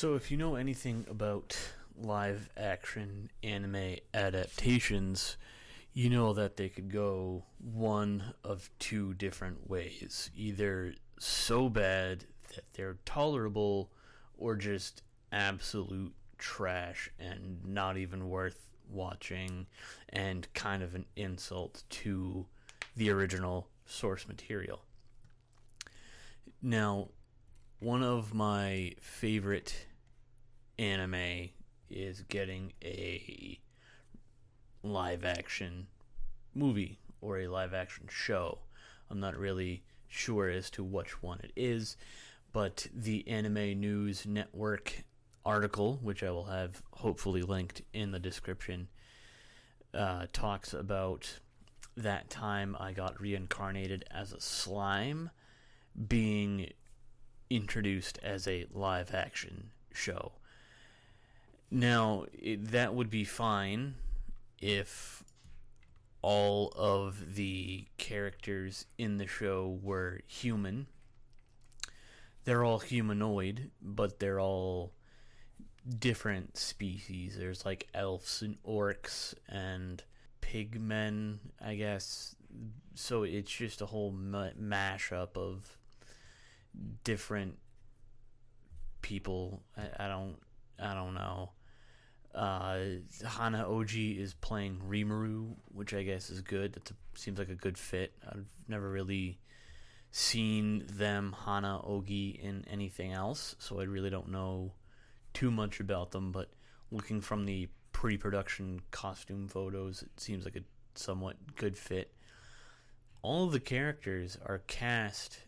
So, if you know anything about live action anime adaptations, you know that they could go one of two different ways. Either so bad that they're tolerable, or just absolute trash and not even worth watching, and kind of an insult to the original source material. Now, one of my favorite anime is getting a live action movie or a live action show. I'm not really sure as to which one it is, but the Anime News Network article, which I will have hopefully linked in the description, talks about that time I got reincarnated as a slime being introduced as a live action show. Now, that would be fine if all of the characters in the show were human. They're all humanoid, but they're all different species. There's like elves and orcs and pigmen, I guess. So it's just a whole mashup of different people. I don't know. Hana Oji is playing Rimuru, which I guess is good. Seems like a good fit. I've never really seen them, Hana Ogi, in anything else, so I really don't know too much about them, but looking from the pre-production costume photos, it seems like a somewhat good fit. All of the characters are cast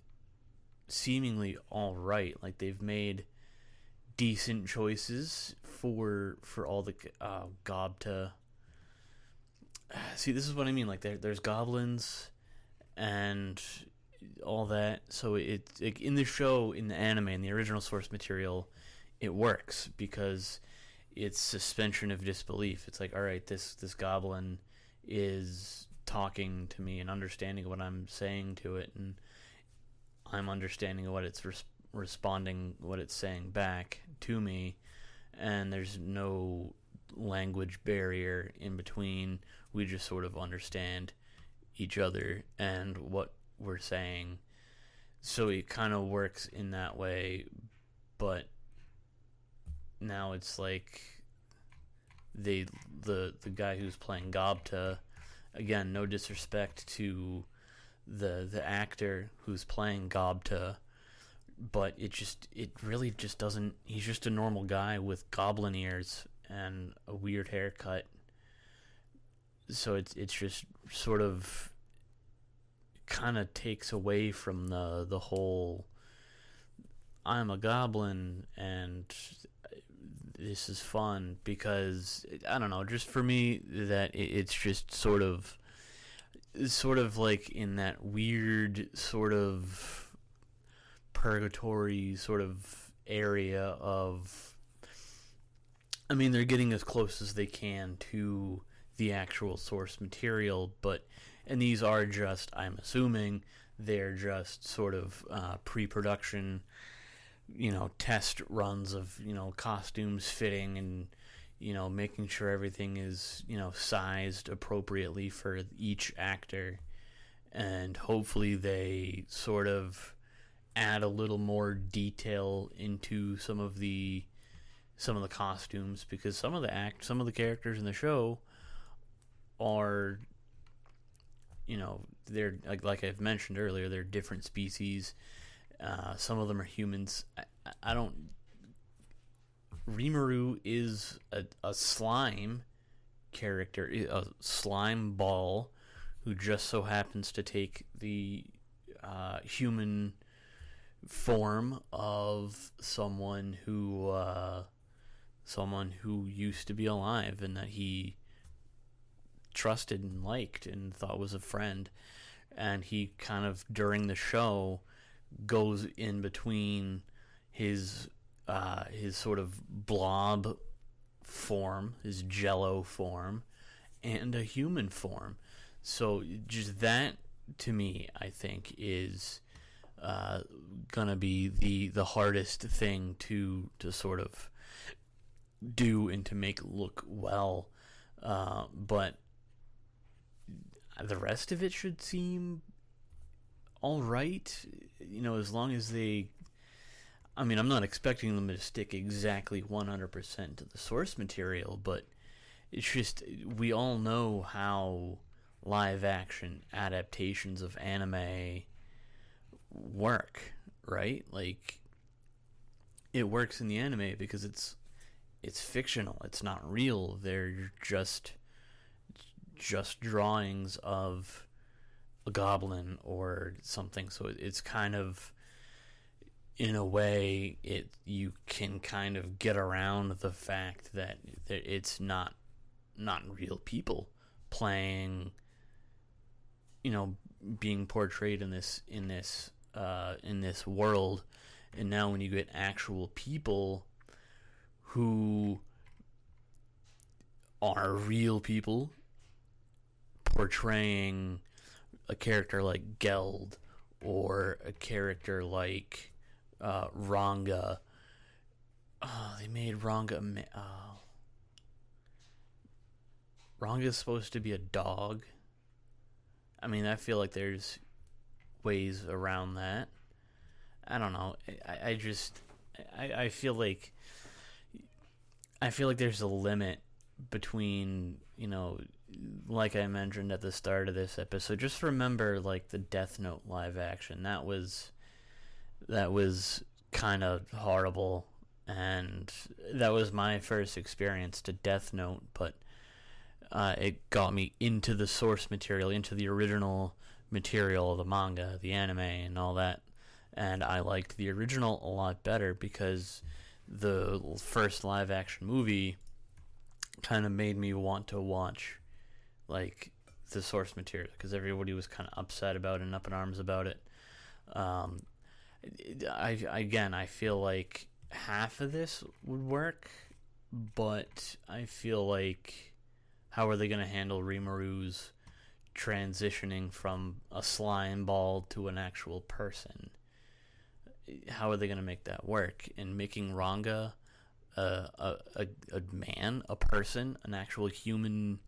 seemingly all right. Like, they've made decent choices for all the Gobta. See, this is what I mean. Like, there's goblins and all that. So it's like, in the show, in the anime, in the original source material, it works because it's suspension of disbelief. It's like, all right, this goblin is talking to me and understanding what I'm saying to it, and I'm understanding what it's responding, what it's saying back to me, and there's no language barrier in between. We just sort of understand each other and what we're saying. So it kind of works in that way, but now it's like the guy who's playing Gobta, again, no disrespect to the actor who's playing Gobta, but it really just doesn't. He's just a normal guy with goblin ears and a weird haircut. So it's just sort of kind of takes away from the whole I'm a goblin and this is fun, because I don't know, just for me, that it's just sort of like in that weird sort of purgatory sort of area of, I mean, they're getting as close as they can to the actual source material, and these are just, I'm assuming, they're just sort of pre-production, test runs of, costumes fitting and, making sure everything is, sized appropriately for each actor. And hopefully they sort of add a little more detail into some of the costumes, because some of the characters in the show are, they're like I've mentioned earlier, they're different species. Some of them are humans. I don't. Rimuru is a slime character, a slime ball, who just so happens to take the human form of someone who used to be alive and that he trusted and liked and thought was a friend. And he kind of, during the show, goes in between his sort of blob form, his jello form, and a human form. So just that, to me, I think, is uh, gonna be the hardest thing to sort of do and to make look well. But the rest of it should seem all right. As long as they. I mean, I'm not expecting them to stick exactly 100% to the source material, but it's just we all know how live action adaptations of anime work, right? Like it works in the anime because it's fictional. It's not real. They're just drawings of a goblin or something. So it's kind of, in a way, you can kind of get around the fact that it's not real people playing, being portrayed in this world. And now when you get actual people who are real people portraying a character like Geld or a character like Ranga. Oh, they made Ranga. Ranga's supposed to be a dog. I mean, I feel like there's ways around that. I don't know. I feel like there's a limit between, like I mentioned at the start of this episode. Just remember, like, the Death Note live action. That was kind of horrible, and that was my first experience to Death Note, but it got me into the source material, into the original material, the manga, the anime, and all that. And I liked the original a lot better because the first live action movie kind of made me want to watch, like, the source material, because everybody was kind of upset about it and up in arms about it. I feel like half of this would work, but I feel like, how are they going to handle Rimaru's transitioning from a slime ball to an actual person? How are they going to make that work? And making Ranga a man, a person, an actual humanoid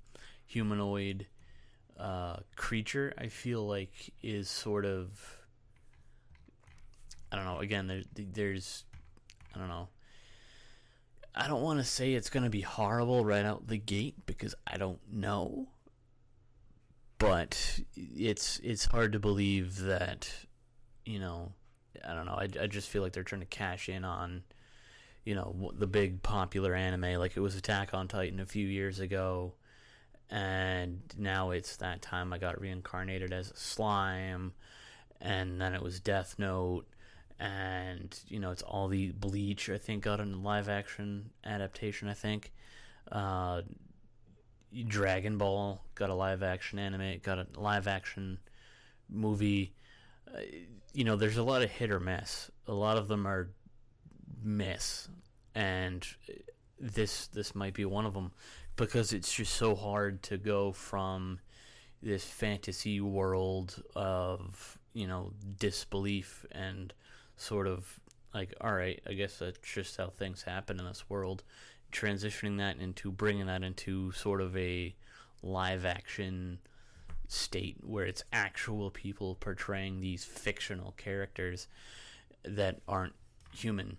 creature, I feel like is sort of, I don't know. Again, there's I don't know. I don't want to say it's going to be horrible right out the gate because I don't know. But it's hard to believe that, I don't know. I just feel like they're trying to cash in on, the big popular anime. Like it was Attack on Titan a few years ago, and now it's that time I got reincarnated as a slime, and then it was Death Note, and it's all the Bleach. I think got a live action adaptation. I think Dragon Ball got a live action anime, got a live action movie. There's a lot of hit or miss. A lot of them are miss, and this might be one of them because it's just so hard to go from this fantasy world of disbelief and sort of like, all right, I guess that's just how things happen in this world, transitioning that into bringing that into sort of a live action state where it's actual people portraying these fictional characters that aren't human.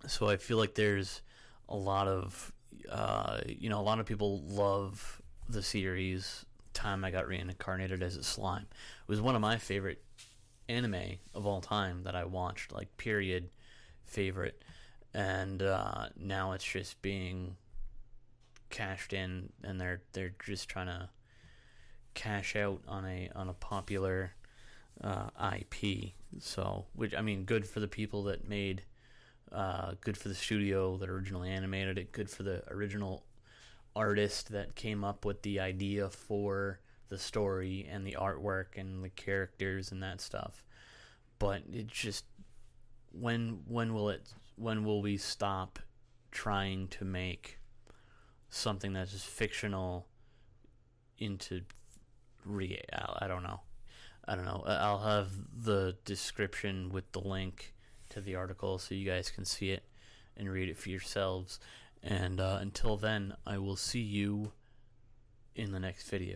So I feel like there's a lot of a lot of people love the series Time I Got Reincarnated as a Slime. It was one of my favorite anime of all time that I watched, like period favorite, and now it's just being cashed in, and they're just trying to cash out on a popular IP. So, which, I mean, good for the people that made, good for the studio that originally animated it, good for the original artist that came up with the idea for the story and the artwork and the characters and that stuff. But it just, when will we stop trying to make something that's just fictional into real? I don't know. I don't know. I'll have the description with the link to the article so you guys can see it and read it for yourselves. And until then, I will see you in the next video.